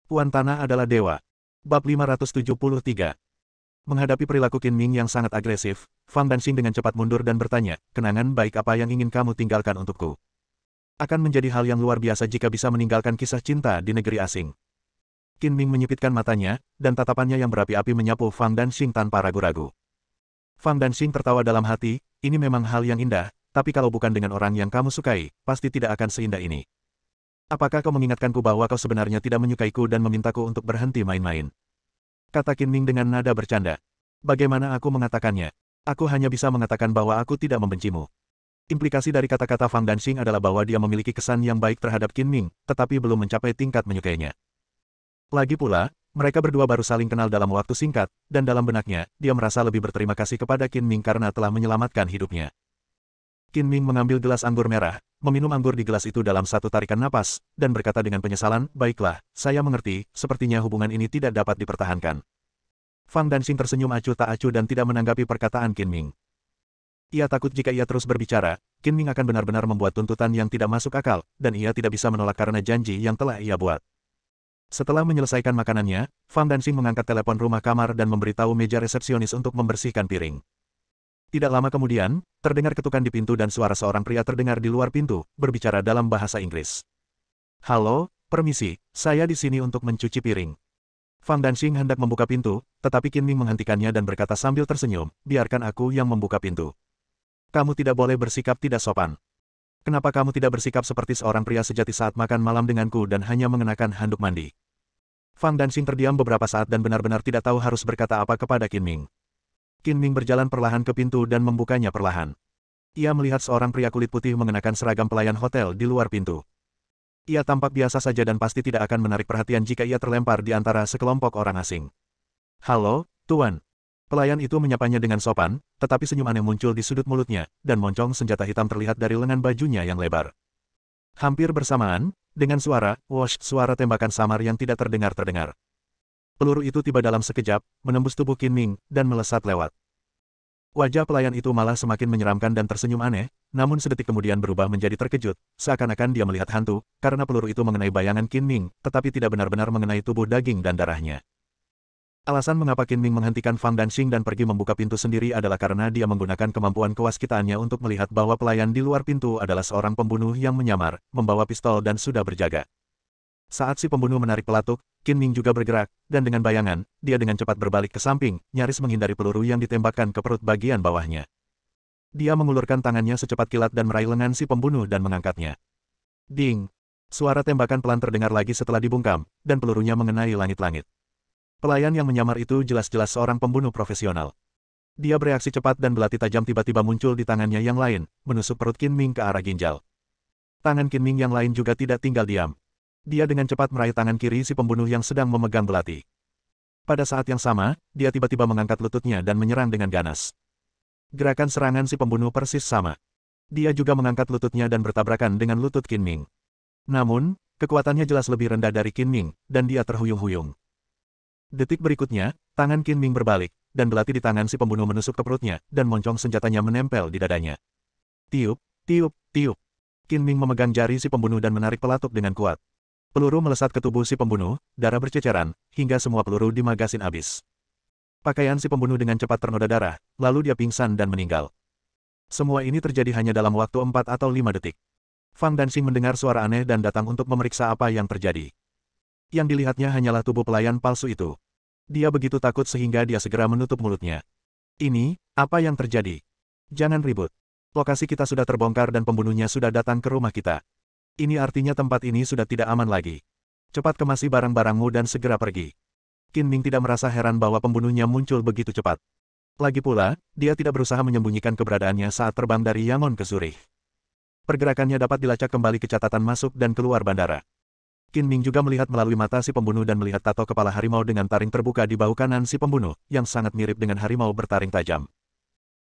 Tuan Tanah adalah dewa. Bab 573. Menghadapi perilaku Qin Ming yang sangat agresif, Fang Danxing dengan cepat mundur dan bertanya, kenangan baik apa yang ingin kamu tinggalkan untukku? Akan menjadi hal yang luar biasa jika bisa meninggalkan kisah cinta di negeri asing. Qin Ming menyipitkan matanya, dan tatapannya yang berapi-api menyapu Fang Danxing tanpa ragu-ragu. Fang Danxing tertawa dalam hati, ini memang hal yang indah, tapi kalau bukan dengan orang yang kamu sukai, pasti tidak akan seindah ini. Apakah kau mengingatkanku bahwa kau sebenarnya tidak menyukaiku dan memintaku untuk berhenti main-main? Kata Qin Ming dengan nada bercanda. Bagaimana aku mengatakannya? Aku hanya bisa mengatakan bahwa aku tidak membencimu. Implikasi dari kata-kata Fang Danxing adalah bahwa dia memiliki kesan yang baik terhadap Qin Ming, tetapi belum mencapai tingkat menyukainya. Lagi pula, mereka berdua baru saling kenal dalam waktu singkat, dan dalam benaknya, dia merasa lebih berterima kasih kepada Qin Ming karena telah menyelamatkan hidupnya. Qin Ming mengambil gelas anggur merah, meminum anggur di gelas itu dalam satu tarikan napas, dan berkata dengan penyesalan, baiklah, saya mengerti, sepertinya hubungan ini tidak dapat dipertahankan. Fang Danxing tersenyum acuh tak acuh dan tidak menanggapi perkataan Qin Ming. Ia takut jika ia terus berbicara, Qin Ming akan benar-benar membuat tuntutan yang tidak masuk akal, dan ia tidak bisa menolak karena janji yang telah ia buat. Setelah menyelesaikan makanannya, Fang Danxing mengangkat telepon rumah kamar dan memberitahu meja resepsionis untuk membersihkan piring. Tidak lama kemudian, terdengar ketukan di pintu dan suara seorang pria terdengar di luar pintu, berbicara dalam bahasa Inggris. Halo, permisi, saya di sini untuk mencuci piring. Fang Danxing hendak membuka pintu, tetapi Qin Ming menghentikannya dan berkata sambil tersenyum, biarkan aku yang membuka pintu. Kamu tidak boleh bersikap tidak sopan. Kenapa kamu tidak bersikap seperti seorang pria sejati saat makan malam denganku dan hanya mengenakan handuk mandi? Fang Danxing terdiam beberapa saat dan benar-benar tidak tahu harus berkata apa kepada Qin Ming. Qin Ming berjalan perlahan ke pintu dan membukanya perlahan. Ia melihat seorang pria kulit putih mengenakan seragam pelayan hotel di luar pintu. Ia tampak biasa saja dan pasti tidak akan menarik perhatian jika ia terlempar di antara sekelompok orang asing. Halo, Tuan. Pelayan itu menyapanya dengan sopan, tetapi senyum aneh muncul di sudut mulutnya, dan moncong senjata hitam terlihat dari lengan bajunya yang lebar. Hampir bersamaan, dengan suara, wosh, suara tembakan samar yang tidak terdengar. Peluru itu tiba dalam sekejap, menembus tubuh Qin Ming, dan melesat lewat. Wajah pelayan itu malah semakin menyeramkan dan tersenyum aneh, namun sedetik kemudian berubah menjadi terkejut, seakan-akan dia melihat hantu, karena peluru itu mengenai bayangan Qin Ming, tetapi tidak benar-benar mengenai tubuh daging dan darahnya. Alasan mengapa Qin Ming menghentikan Fang Danxing dan pergi membuka pintu sendiri adalah karena dia menggunakan kemampuan kewaskitaannya untuk melihat bahwa pelayan di luar pintu adalah seorang pembunuh yang menyamar, membawa pistol dan sudah berjaga. Saat si pembunuh menarik pelatuk, Qin Ming juga bergerak, dan dengan bayangan, dia dengan cepat berbalik ke samping, nyaris menghindari peluru yang ditembakkan ke perut bagian bawahnya. Dia mengulurkan tangannya secepat kilat dan meraih lengan si pembunuh dan mengangkatnya. Ding! Suara tembakan pelan terdengar lagi setelah dibungkam, dan pelurunya mengenai langit-langit. Pelayan yang menyamar itu jelas-jelas seorang pembunuh profesional. Dia bereaksi cepat dan belati tajam tiba-tiba muncul di tangannya yang lain, menusuk perut Qin Ming ke arah ginjal. Tangan Qin Ming yang lain juga tidak tinggal diam. Dia dengan cepat meraih tangan kiri si pembunuh yang sedang memegang belati. Pada saat yang sama, dia tiba-tiba mengangkat lututnya dan menyerang dengan ganas. Gerakan serangan si pembunuh persis sama. Dia juga mengangkat lututnya dan bertabrakan dengan lutut Qin Ming. Namun, kekuatannya jelas lebih rendah dari Qin Ming, dan dia terhuyung-huyung. Detik berikutnya, tangan Qin Ming berbalik, dan belati di tangan si pembunuh menusuk ke perutnya, dan moncong senjatanya menempel di dadanya. Tiup, tiup, tiup. Qin Ming memegang jari si pembunuh dan menarik pelatuk dengan kuat. Peluru melesat ke tubuh si pembunuh, darah berceceran, hingga semua peluru di magasin habis. Pakaian si pembunuh dengan cepat ternoda darah, lalu dia pingsan dan meninggal. Semua ini terjadi hanya dalam waktu 4 atau 5 detik. Fang Danxing mendengar suara aneh dan datang untuk memeriksa apa yang terjadi. Yang dilihatnya hanyalah tubuh pelayan palsu itu. Dia begitu takut sehingga dia segera menutup mulutnya. Ini, apa yang terjadi? Jangan ribut. Lokasi kita sudah terbongkar dan pembunuhnya sudah datang ke rumah kita. Ini artinya tempat ini sudah tidak aman lagi. Cepat kemasi barang-barangmu dan segera pergi. Qin Ming tidak merasa heran bahwa pembunuhnya muncul begitu cepat. Lagi pula, dia tidak berusaha menyembunyikan keberadaannya saat terbang dari Yangon ke Zurich. Pergerakannya dapat dilacak kembali ke catatan masuk dan keluar bandara. Qin Ming juga melihat melalui mata si pembunuh dan melihat tato kepala harimau dengan taring terbuka di bahu kanan si pembunuh, yang sangat mirip dengan harimau bertaring tajam.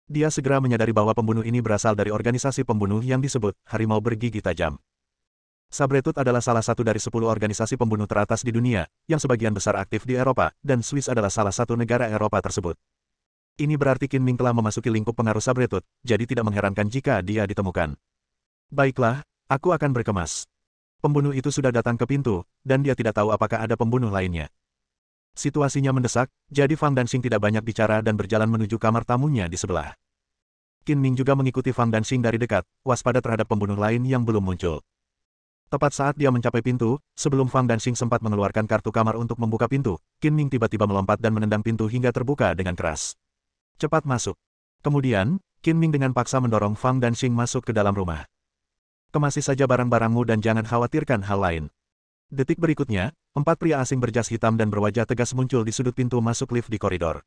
Dia segera menyadari bahwa pembunuh ini berasal dari organisasi pembunuh yang disebut Harimau Bergigi Tajam. Sabretooth adalah salah satu dari 10 organisasi pembunuh teratas di dunia, yang sebagian besar aktif di Eropa, dan Swiss adalah salah satu negara Eropa tersebut. Ini berarti Qin Ming telah memasuki lingkup pengaruh Sabretooth, jadi tidak mengherankan jika dia ditemukan. Baiklah, aku akan berkemas. Pembunuh itu sudah datang ke pintu, dan dia tidak tahu apakah ada pembunuh lainnya. Situasinya mendesak, jadi Fang Danxing tidak banyak bicara dan berjalan menuju kamar tamunya di sebelah. Qin Ming juga mengikuti Fang Danxing dari dekat, waspada terhadap pembunuh lain yang belum muncul. Tepat saat dia mencapai pintu, sebelum Fang Danxing sempat mengeluarkan kartu kamar untuk membuka pintu, Qin Ming tiba-tiba melompat dan menendang pintu hingga terbuka dengan keras. Cepat masuk. Kemudian, Qin Ming dengan paksa mendorong Fang Danxing masuk ke dalam rumah. Kemasi saja barang-barangmu dan jangan khawatirkan hal lain. Detik berikutnya, 4 pria asing berjas hitam dan berwajah tegas muncul di sudut pintu masuk lift di koridor.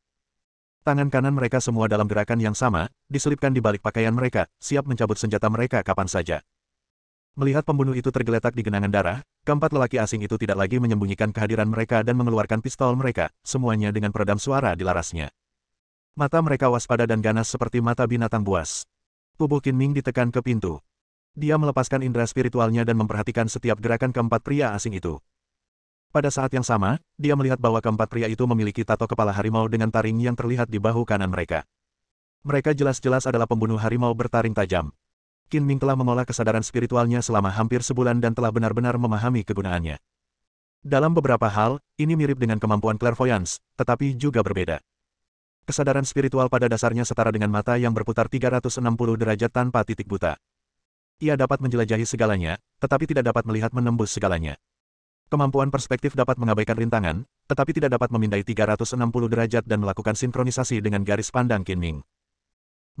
Tangan kanan mereka semua dalam gerakan yang sama, diselipkan di balik pakaian mereka, siap mencabut senjata mereka kapan saja. Melihat pembunuh itu tergeletak di genangan darah, keempat lelaki asing itu tidak lagi menyembunyikan kehadiran mereka dan mengeluarkan pistol mereka, semuanya dengan peredam suara di larasnya. Mata mereka waspada dan ganas seperti mata binatang buas. Tubuh Qin Ming ditekan ke pintu. Dia melepaskan indera spiritualnya dan memperhatikan setiap gerakan keempat pria asing itu. Pada saat yang sama, dia melihat bahwa keempat pria itu memiliki tato kepala harimau dengan taring yang terlihat di bahu kanan mereka. Mereka jelas-jelas adalah pembunuh harimau bertaring tajam. Qin Ming telah mengolah kesadaran spiritualnya selama hampir sebulan dan telah benar-benar memahami kegunaannya. Dalam beberapa hal, ini mirip dengan kemampuan clairvoyance, tetapi juga berbeda. Kesadaran spiritual pada dasarnya setara dengan mata yang berputar 360 derajat tanpa titik buta. Ia dapat menjelajahi segalanya, tetapi tidak dapat melihat menembus segalanya. Kemampuan perspektif dapat mengabaikan rintangan, tetapi tidak dapat memindai 360 derajat dan melakukan sinkronisasi dengan garis pandang Qin Ming.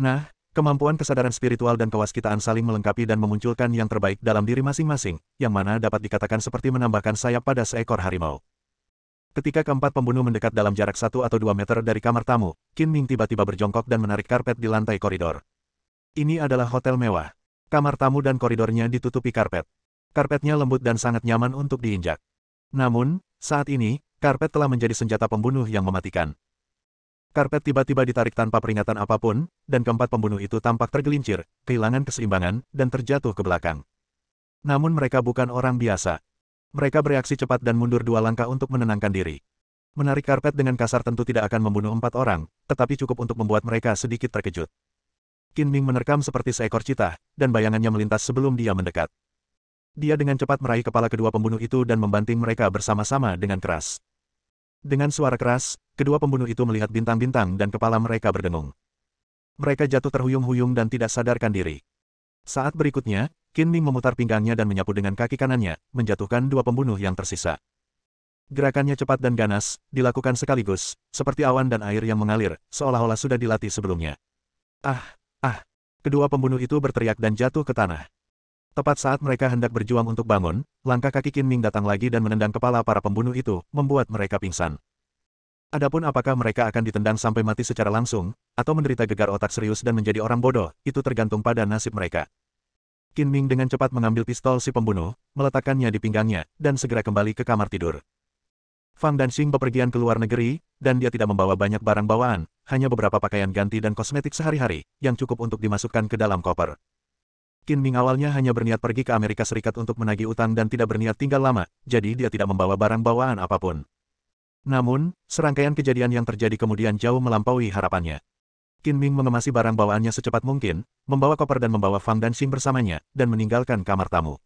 Nah, kemampuan kesadaran spiritual dan kewaskitaan saling melengkapi dan memunculkan yang terbaik dalam diri masing-masing, yang mana dapat dikatakan seperti menambahkan sayap pada seekor harimau. Ketika keempat pembunuh mendekat dalam jarak 1 atau 2 meter dari kamar tamu, Qin Ming tiba-tiba berjongkok dan menarik karpet di lantai koridor. Ini adalah hotel mewah. Kamar tamu dan koridornya ditutupi karpet. Karpetnya lembut dan sangat nyaman untuk diinjak. Namun, saat ini, karpet telah menjadi senjata pembunuh yang mematikan. Karpet tiba-tiba ditarik tanpa peringatan apapun, dan keempat pembunuh itu tampak tergelincir, kehilangan keseimbangan, dan terjatuh ke belakang. Namun mereka bukan orang biasa. Mereka bereaksi cepat dan mundur 2 langkah untuk menenangkan diri. Menarik karpet dengan kasar tentu tidak akan membunuh 4 orang, tetapi cukup untuk membuat mereka sedikit terkejut. Qin Ming menerkam seperti seekor citah, dan bayangannya melintas sebelum dia mendekat. Dia dengan cepat meraih kepala kedua pembunuh itu dan membanting mereka bersama-sama dengan keras. Dengan suara keras, kedua pembunuh itu melihat bintang-bintang dan kepala mereka berdengung. Mereka jatuh terhuyung-huyung dan tidak sadarkan diri. Saat berikutnya, Qin Ming memutar pinggangnya dan menyapu dengan kaki kanannya, menjatuhkan 2 pembunuh yang tersisa. Gerakannya cepat dan ganas, dilakukan sekaligus, seperti awan dan air yang mengalir, seolah-olah sudah dilatih sebelumnya. Kedua pembunuh itu berteriak dan jatuh ke tanah. Tepat saat mereka hendak berjuang untuk bangun, langkah kaki Qin Ming datang lagi dan menendang kepala para pembunuh itu, membuat mereka pingsan. Adapun apakah mereka akan ditendang sampai mati secara langsung, atau menderita gegar otak serius dan menjadi orang bodoh, itu tergantung pada nasib mereka. Qin Ming dengan cepat mengambil pistol si pembunuh, meletakkannya di pinggangnya, dan segera kembali ke kamar tidur. Fang Danxing bepergian ke luar negeri, dan dia tidak membawa banyak barang bawaan, hanya beberapa pakaian ganti dan kosmetik sehari-hari, yang cukup untuk dimasukkan ke dalam koper. Qin Ming awalnya hanya berniat pergi ke Amerika Serikat untuk menagih utang dan tidak berniat tinggal lama, jadi dia tidak membawa barang bawaan apapun. Namun, serangkaian kejadian yang terjadi kemudian jauh melampaui harapannya. Qin Ming mengemasi barang bawaannya secepat mungkin, membawa koper dan membawa Fang Danxing bersamanya, dan meninggalkan kamar tamu.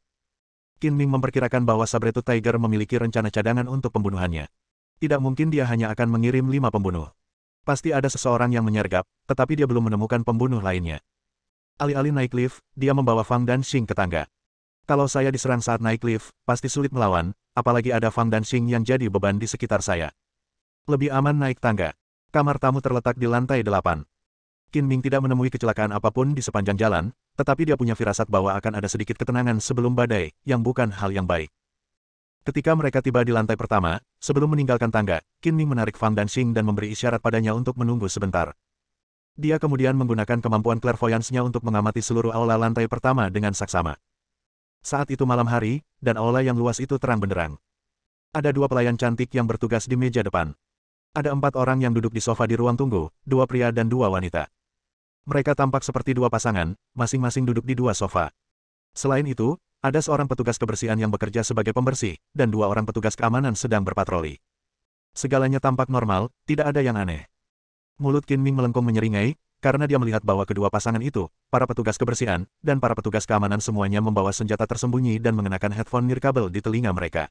Qin Ming memperkirakan bahwa Sabretooth Tiger memiliki rencana cadangan untuk pembunuhannya. Tidak mungkin dia hanya akan mengirim 5 pembunuh. Pasti ada seseorang yang menyergap, tetapi dia belum menemukan pembunuh lainnya. Alih-alih naik lift, dia membawa Fang Danxing ke tangga. Kalau saya diserang saat naik lift, pasti sulit melawan, apalagi ada Fang Danxing yang jadi beban di sekitar saya. Lebih aman naik tangga. Kamar tamu terletak di lantai 8. Qin Ming tidak menemui kecelakaan apapun di sepanjang jalan, tetapi dia punya firasat bahwa akan ada sedikit ketenangan sebelum badai, yang bukan hal yang baik. Ketika mereka tiba di lantai pertama, sebelum meninggalkan tangga, Qin Ming menarik Fang Danxing dan memberi isyarat padanya untuk menunggu sebentar. Dia kemudian menggunakan kemampuan clairvoyance-nya untuk mengamati seluruh aula lantai pertama dengan saksama. Saat itu malam hari, dan aula yang luas itu terang benderang. Ada 2 pelayan cantik yang bertugas di meja depan. Ada 4 orang yang duduk di sofa di ruang tunggu, 2 pria dan 2 wanita. Mereka tampak seperti 2 pasangan, masing-masing duduk di 2 sofa. Selain itu, ada seorang petugas kebersihan yang bekerja sebagai pembersih, dan 2 orang petugas keamanan sedang berpatroli. Segalanya tampak normal, tidak ada yang aneh. Mulut Qin Ming melengkung menyeringai, karena dia melihat bahwa kedua pasangan itu, para petugas kebersihan, dan para petugas keamanan semuanya membawa senjata tersembunyi dan mengenakan headphone nirkabel di telinga mereka.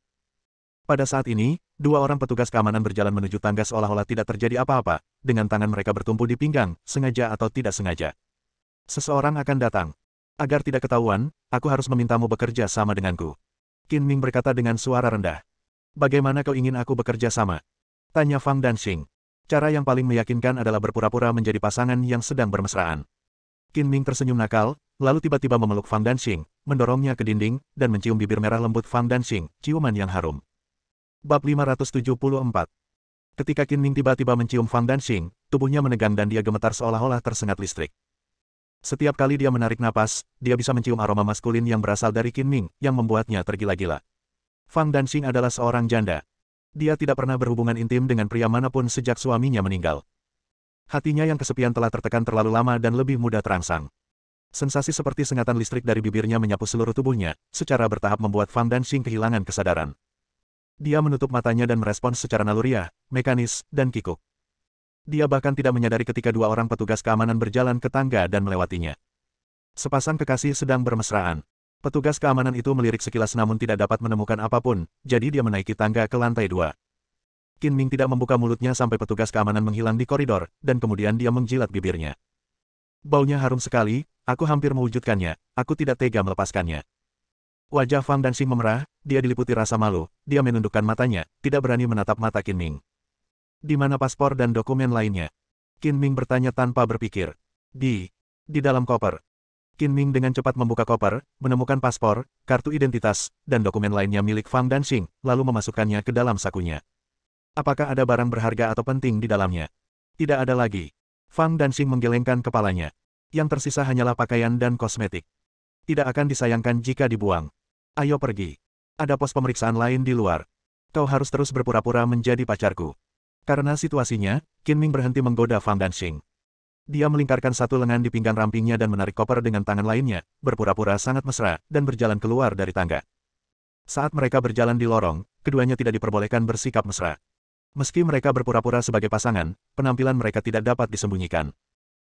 Pada saat ini, dua orang petugas keamanan berjalan menuju tangga seolah-olah tidak terjadi apa-apa, dengan tangan mereka bertumpu di pinggang, sengaja atau tidak sengaja. Seseorang akan datang. Agar tidak ketahuan, aku harus memintamu bekerja sama denganku. Qin Ming berkata dengan suara rendah. Bagaimana kau ingin aku bekerja sama? Tanya Fang Danxing. Cara yang paling meyakinkan adalah berpura-pura menjadi pasangan yang sedang bermesraan. Qin Ming tersenyum nakal, lalu tiba-tiba memeluk Fang Danxing, mendorongnya ke dinding, dan mencium bibir merah lembut Fang Danxing, ciuman yang harum. Bab 574. Ketika Qin Ming tiba-tiba mencium Fang Danxing, tubuhnya menegang dan dia gemetar seolah-olah tersengat listrik. Setiap kali dia menarik napas, dia bisa mencium aroma maskulin yang berasal dari Qin Ming, yang membuatnya tergila-gila. Fang Danxing adalah seorang janda. Dia tidak pernah berhubungan intim dengan pria manapun sejak suaminya meninggal. Hatinya yang kesepian telah tertekan terlalu lama dan lebih mudah terangsang. Sensasi seperti sengatan listrik dari bibirnya menyapu seluruh tubuhnya, secara bertahap membuat Fang Danxing kehilangan kesadaran. Dia menutup matanya dan merespons secara naluriah, mekanis, dan kikuk. Dia bahkan tidak menyadari ketika dua orang petugas keamanan berjalan ke tangga dan melewatinya. Sepasang kekasih sedang bermesraan. Petugas keamanan itu melirik sekilas namun tidak dapat menemukan apapun, jadi dia menaiki tangga ke lantai 2. Qin Ming tidak membuka mulutnya sampai petugas keamanan menghilang di koridor, dan kemudian dia menjilat bibirnya. Baunya harum sekali, aku hampir mewujudkannya, aku tidak tega melepaskannya. Wajah Fang Danxing memerah, dia diliputi rasa malu, dia menundukkan matanya, tidak berani menatap mata Qin Ming. Di mana paspor dan dokumen lainnya? Qin Ming bertanya tanpa berpikir. Di dalam koper. Qin Ming dengan cepat membuka koper, menemukan paspor, kartu identitas, dan dokumen lainnya milik Fang Danxing, lalu memasukkannya ke dalam sakunya. Apakah ada barang berharga atau penting di dalamnya? Tidak ada lagi. Fang Danxing menggelengkan kepalanya. Yang tersisa hanyalah pakaian dan kosmetik. Tidak akan disayangkan jika dibuang. Ayo pergi. Ada pos pemeriksaan lain di luar. Kau harus terus berpura-pura menjadi pacarku. Karena situasinya, Qin Ming berhenti menggoda Fang Danxing. Dia melingkarkan satu lengan di pinggang rampingnya dan menarik koper dengan tangan lainnya, berpura-pura sangat mesra, dan berjalan keluar dari tangga. Saat mereka berjalan di lorong, keduanya tidak diperbolehkan bersikap mesra. Meski mereka berpura-pura sebagai pasangan, penampilan mereka tidak dapat disembunyikan.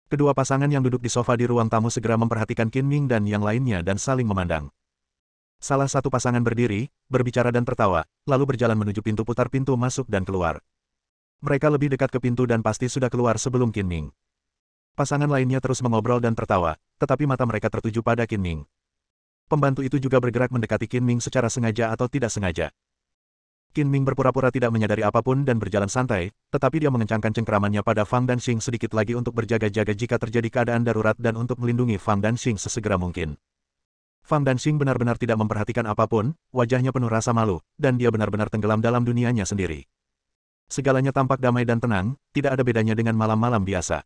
Kedua pasangan yang duduk di sofa di ruang tamu segera memperhatikan Qin Ming dan yang lainnya dan saling memandang. Salah satu pasangan berdiri, berbicara dan tertawa, lalu berjalan menuju pintu putar pintu masuk dan keluar. Mereka lebih dekat ke pintu dan pasti sudah keluar sebelum Qin Ming. Pasangan lainnya terus mengobrol dan tertawa, tetapi mata mereka tertuju pada Qin Ming. Pembantu itu juga bergerak mendekati Qin Ming secara sengaja atau tidak sengaja. Qin Ming berpura-pura tidak menyadari apapun dan berjalan santai, tetapi dia mengencangkan cengkeramannya pada Fang Danxing sedikit lagi untuk berjaga-jaga jika terjadi keadaan darurat dan untuk melindungi Fang Danxing sesegera mungkin. Fang Danxing benar-benar tidak memperhatikan apapun, wajahnya penuh rasa malu, dan dia benar-benar tenggelam dalam dunianya sendiri. Segalanya tampak damai dan tenang, tidak ada bedanya dengan malam-malam biasa.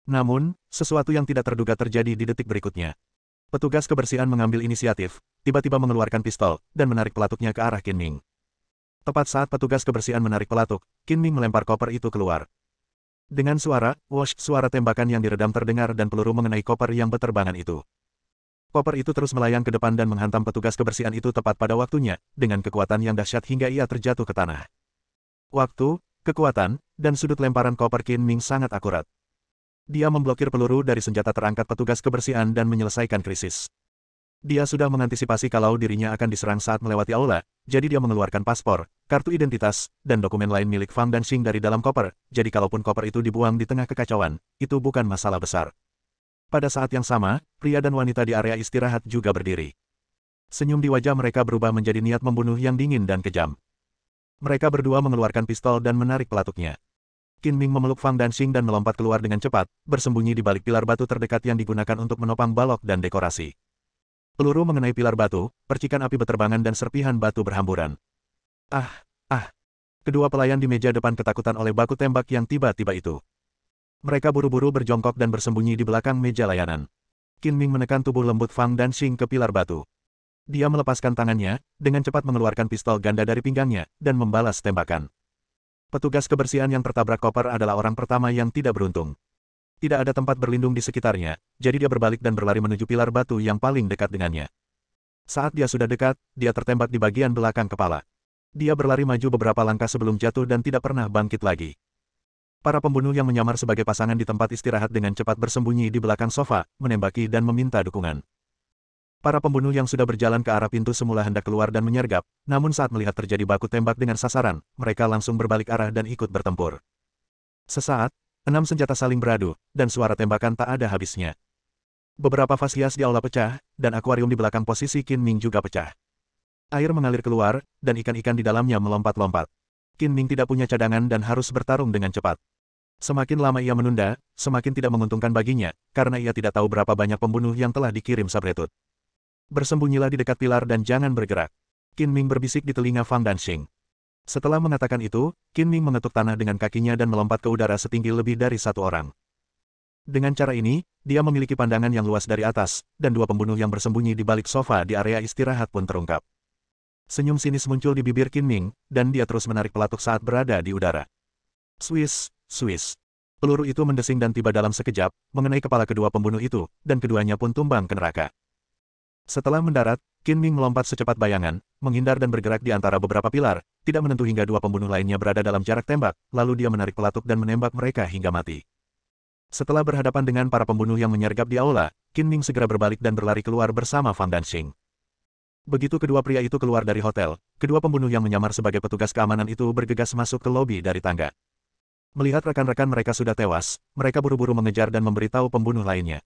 Namun, sesuatu yang tidak terduga terjadi di detik berikutnya. Petugas kebersihan mengambil inisiatif, tiba-tiba mengeluarkan pistol, dan menarik pelatuknya ke arah Qin Ming. Tepat saat petugas kebersihan menarik pelatuk, Qin Ming melempar koper itu keluar. Dengan suara, wosh, suara tembakan yang diredam terdengar dan peluru mengenai koper yang beterbangan itu. Koper itu terus melayang ke depan dan menghantam petugas kebersihan itu tepat pada waktunya, dengan kekuatan yang dahsyat hingga ia terjatuh ke tanah. Waktu, kekuatan, dan sudut lemparan koper Qin Ming sangat akurat. Dia memblokir peluru dari senjata terangkat petugas kebersihan dan menyelesaikan krisis. Dia sudah mengantisipasi kalau dirinya akan diserang saat melewati aula, jadi dia mengeluarkan paspor, kartu identitas, dan dokumen lain milik Fang Danxing dari dalam koper, jadi kalaupun koper itu dibuang di tengah kekacauan, itu bukan masalah besar. Pada saat yang sama, pria dan wanita di area istirahat juga berdiri. Senyum di wajah mereka berubah menjadi niat membunuh yang dingin dan kejam. Mereka berdua mengeluarkan pistol dan menarik pelatuknya. Qin Ming memeluk Fang Danxing dan melompat keluar dengan cepat, bersembunyi di balik pilar batu terdekat yang digunakan untuk menopang balok dan dekorasi. Peluru mengenai pilar batu, percikan api beterbangan dan serpihan batu berhamburan. Ah! Kedua pelayan di meja depan ketakutan oleh baku tembak yang tiba-tiba itu. Mereka buru-buru berjongkok dan bersembunyi di belakang meja layanan. Qin Ming menekan tubuh lembut Fang Danxing ke pilar batu. Dia melepaskan tangannya, dengan cepat mengeluarkan pistol ganda dari pinggangnya, dan membalas tembakan. Petugas kebersihan yang tertabrak koper adalah orang pertama yang tidak beruntung. Tidak ada tempat berlindung di sekitarnya, jadi dia berbalik dan berlari menuju pilar batu yang paling dekat dengannya. Saat dia sudah dekat, dia tertembak di bagian belakang kepala. Dia berlari maju beberapa langkah sebelum jatuh dan tidak pernah bangkit lagi. Para pembunuh yang menyamar sebagai pasangan di tempat istirahat dengan cepat bersembunyi di belakang sofa, menembaki dan meminta dukungan. Para pembunuh yang sudah berjalan ke arah pintu semula hendak keluar dan menyergap, namun saat melihat terjadi baku tembak dengan sasaran, mereka langsung berbalik arah dan ikut bertempur. Sesaat, 6 senjata saling beradu, dan suara tembakan tak ada habisnya. Beberapa vas hias di aula pecah, dan akuarium di belakang posisi Qin Ming juga pecah. Air mengalir keluar, dan ikan-ikan di dalamnya melompat-lompat. Qin Ming tidak punya cadangan dan harus bertarung dengan cepat. Semakin lama ia menunda, semakin tidak menguntungkan baginya, karena ia tidak tahu berapa banyak pembunuh yang telah dikirim sabretut. Bersembunyilah di dekat pilar dan jangan bergerak. Qin Ming berbisik di telinga Fang Danxing. Setelah mengatakan itu, Qin Ming mengetuk tanah dengan kakinya dan melompat ke udara setinggi lebih dari satu orang. Dengan cara ini, dia memiliki pandangan yang luas dari atas, dan dua pembunuh yang bersembunyi di balik sofa di area istirahat pun terungkap. Senyum sinis muncul di bibir Qin Ming, dan dia terus menarik pelatuk saat berada di udara. Swiss. Swiss. Peluru itu mendesing dan tiba dalam sekejap, mengenai kepala kedua pembunuh itu, dan keduanya pun tumbang ke neraka. Setelah mendarat, Qin Ming melompat secepat bayangan, menghindar dan bergerak di antara beberapa pilar, tidak menentu hingga dua pembunuh lainnya berada dalam jarak tembak, lalu dia menarik pelatuk dan menembak mereka hingga mati. Setelah berhadapan dengan para pembunuh yang menyergap di aula, Qin Ming segera berbalik dan berlari keluar bersama Fang Danxing. Begitu kedua pria itu keluar dari hotel, kedua pembunuh yang menyamar sebagai petugas keamanan itu bergegas masuk ke lobi dari tangga. Melihat rekan-rekan mereka sudah tewas, mereka buru-buru mengejar dan memberitahu pembunuh lainnya.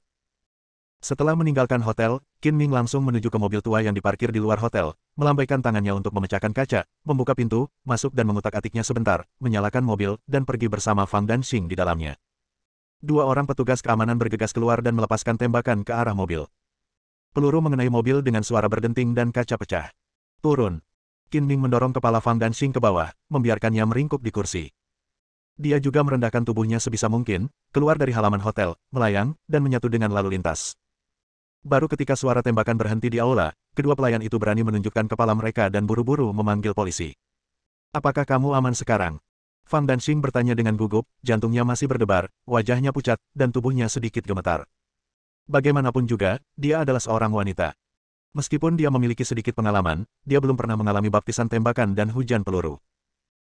Setelah meninggalkan hotel, Qin Ming langsung menuju ke mobil tua yang diparkir di luar hotel, melambaikan tangannya untuk memecahkan kaca, membuka pintu, masuk dan mengutak-atiknya sebentar, menyalakan mobil, dan pergi bersama Fang Danxing di dalamnya. Dua orang petugas keamanan bergegas keluar dan melepaskan tembakan ke arah mobil. Peluru mengenai mobil dengan suara berdenting dan kaca pecah. Turun. Qin Ming mendorong kepala Fang Danxing ke bawah, membiarkannya meringkuk di kursi. Dia juga merendahkan tubuhnya sebisa mungkin, keluar dari halaman hotel, melayang, dan menyatu dengan lalu lintas. Baru ketika suara tembakan berhenti di aula, kedua pelayan itu berani menunjukkan kepala mereka dan buru-buru memanggil polisi. "Apakah kamu aman sekarang?" Fang Danxing bertanya dengan gugup, jantungnya masih berdebar, wajahnya pucat, dan tubuhnya sedikit gemetar. Bagaimanapun juga, dia adalah seorang wanita. Meskipun dia memiliki sedikit pengalaman, dia belum pernah mengalami baptisan tembakan dan hujan peluru.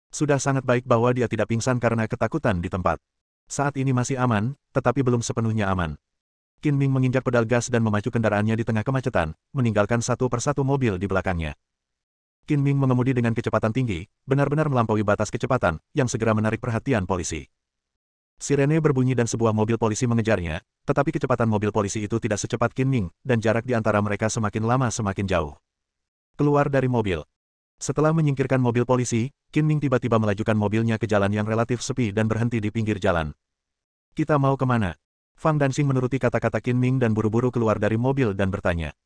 Sudah sangat baik bahwa dia tidak pingsan karena ketakutan di tempat. Saat ini masih aman, tetapi belum sepenuhnya aman. Qin Ming menginjak pedal gas dan memacu kendaraannya di tengah kemacetan, meninggalkan satu persatu mobil di belakangnya. Qin Ming mengemudi dengan kecepatan tinggi, benar-benar melampaui batas kecepatan, yang segera menarik perhatian polisi. Sirene berbunyi dan sebuah mobil polisi mengejarnya, tetapi kecepatan mobil polisi itu tidak secepat Qin Ming, dan jarak di antara mereka semakin lama semakin jauh. Keluar dari mobil. Setelah menyingkirkan mobil polisi, Qin Ming tiba-tiba melajukan mobilnya ke jalan yang relatif sepi dan berhenti di pinggir jalan. "Kita mau kemana?" Fang Danxing menuruti kata-kata Qin Ming dan buru-buru keluar dari mobil dan bertanya.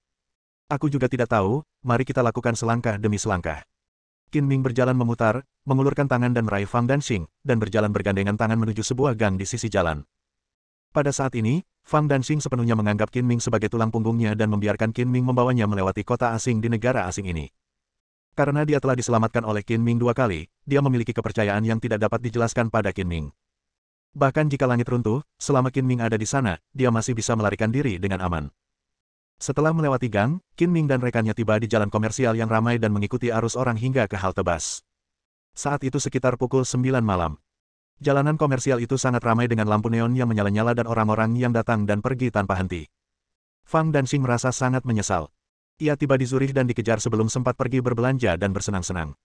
"Aku juga tidak tahu, mari kita lakukan selangkah demi selangkah." Qin Ming berjalan memutar, mengulurkan tangan dan meraih Fang Danxing, dan berjalan bergandengan tangan menuju sebuah gang di sisi jalan. Pada saat ini, Fang Danxing sepenuhnya menganggap Qin Ming sebagai tulang punggungnya dan membiarkan Qin Ming membawanya melewati kota asing di negara asing ini. Karena dia telah diselamatkan oleh Qin Ming 2 kali, dia memiliki kepercayaan yang tidak dapat dijelaskan pada Qin Ming. Bahkan jika langit runtuh, selama Qin Ming ada di sana, dia masih bisa melarikan diri dengan aman. Setelah melewati gang, Qin Ming dan rekannya tiba di jalan komersial yang ramai dan mengikuti arus orang hingga ke halte bus. Saat itu sekitar pukul 9 malam. Jalanan komersial itu sangat ramai dengan lampu neon yang menyala-nyala dan orang-orang yang datang dan pergi tanpa henti. Fang Danxing merasa sangat menyesal. Ia tiba di Zurich dan dikejar sebelum sempat pergi berbelanja dan bersenang-senang.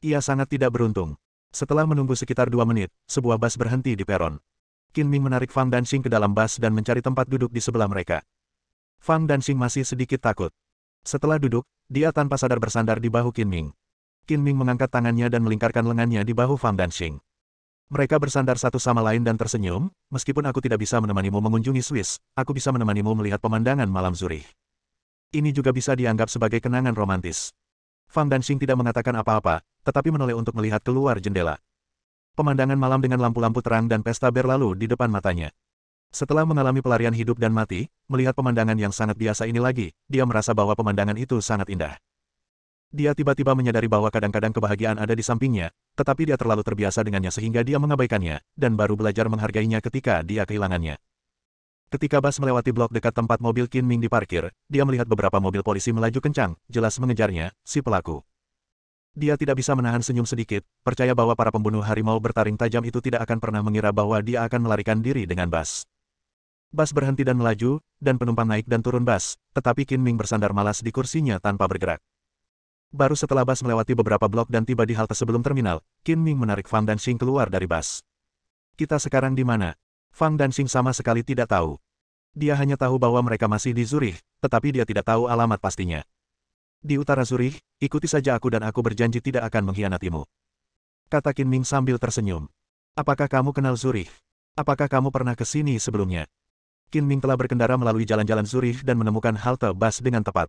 Ia sangat tidak beruntung. Setelah menunggu sekitar 2 menit, sebuah bus berhenti di peron. Qin Ming menarik Fang Danxing ke dalam bus dan mencari tempat duduk di sebelah mereka. Fang Danxing masih sedikit takut. Setelah duduk, dia tanpa sadar bersandar di bahu Qin Ming. Qin Ming mengangkat tangannya dan melingkarkan lengannya di bahu Fang Danxing. Mereka bersandar satu sama lain dan tersenyum, "Meskipun aku tidak bisa menemanimu mengunjungi Swiss, aku bisa menemanimu melihat pemandangan malam Zurich. Ini juga bisa dianggap sebagai kenangan romantis." Fang Danxing tidak mengatakan apa-apa, tetapi menoleh untuk melihat keluar jendela. Pemandangan malam dengan lampu-lampu terang dan pesta berlalu di depan matanya. Setelah mengalami pelarian hidup dan mati, melihat pemandangan yang sangat biasa ini lagi, dia merasa bahwa pemandangan itu sangat indah. Dia tiba-tiba menyadari bahwa kadang-kadang kebahagiaan ada di sampingnya, tetapi dia terlalu terbiasa dengannya sehingga dia mengabaikannya, dan baru belajar menghargainya ketika dia kehilangannya. Ketika bus melewati blok dekat tempat mobil Qin Ming diparkir, dia melihat beberapa mobil polisi melaju kencang, jelas mengejarnya, si pelaku. Dia tidak bisa menahan senyum sedikit, percaya bahwa para pembunuh harimau bertaring tajam itu tidak akan pernah mengira bahwa dia akan melarikan diri dengan bus. Bus berhenti dan melaju, dan penumpang naik dan turun bus, tetapi Qin Ming bersandar malas di kursinya tanpa bergerak. Baru setelah bus melewati beberapa blok dan tiba di halte sebelum terminal, Qin Ming menarik Fang Danxing keluar dari bus. Kita sekarang di mana? Fang Danxing sama sekali tidak tahu. Dia hanya tahu bahwa mereka masih di Zurich, tetapi dia tidak tahu alamat pastinya. Di utara Zurich, ikuti saja aku dan aku berjanji tidak akan mengkhianatimu. Kata Qin Ming sambil tersenyum. Apakah kamu kenal Zurich? Apakah kamu pernah ke sini sebelumnya? Qin Ming telah berkendara melalui jalan-jalan Zurich dan menemukan halte bus dengan tepat.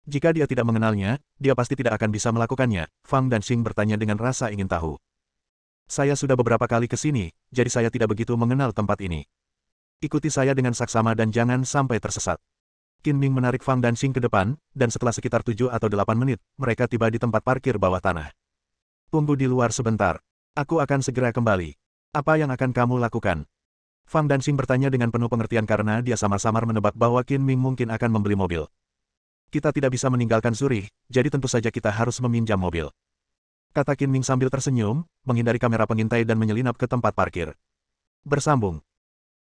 Jika dia tidak mengenalnya, dia pasti tidak akan bisa melakukannya, Fang Danxing bertanya dengan rasa ingin tahu. Saya sudah beberapa kali ke sini, jadi saya tidak begitu mengenal tempat ini. Ikuti saya dengan saksama dan jangan sampai tersesat. Qin Ming menarik Fang Danxing ke depan, dan setelah sekitar 7 atau 8 menit, mereka tiba di tempat parkir bawah tanah. Tunggu di luar sebentar. Aku akan segera kembali. Apa yang akan kamu lakukan? Fang Danxing bertanya dengan penuh pengertian karena dia samar-samar menebak bahwa Qin Ming mungkin akan membeli mobil. Kita tidak bisa meninggalkan Zurich, jadi tentu saja kita harus meminjam mobil. Kata Qin Ming sambil tersenyum, menghindari kamera pengintai dan menyelinap ke tempat parkir. Bersambung.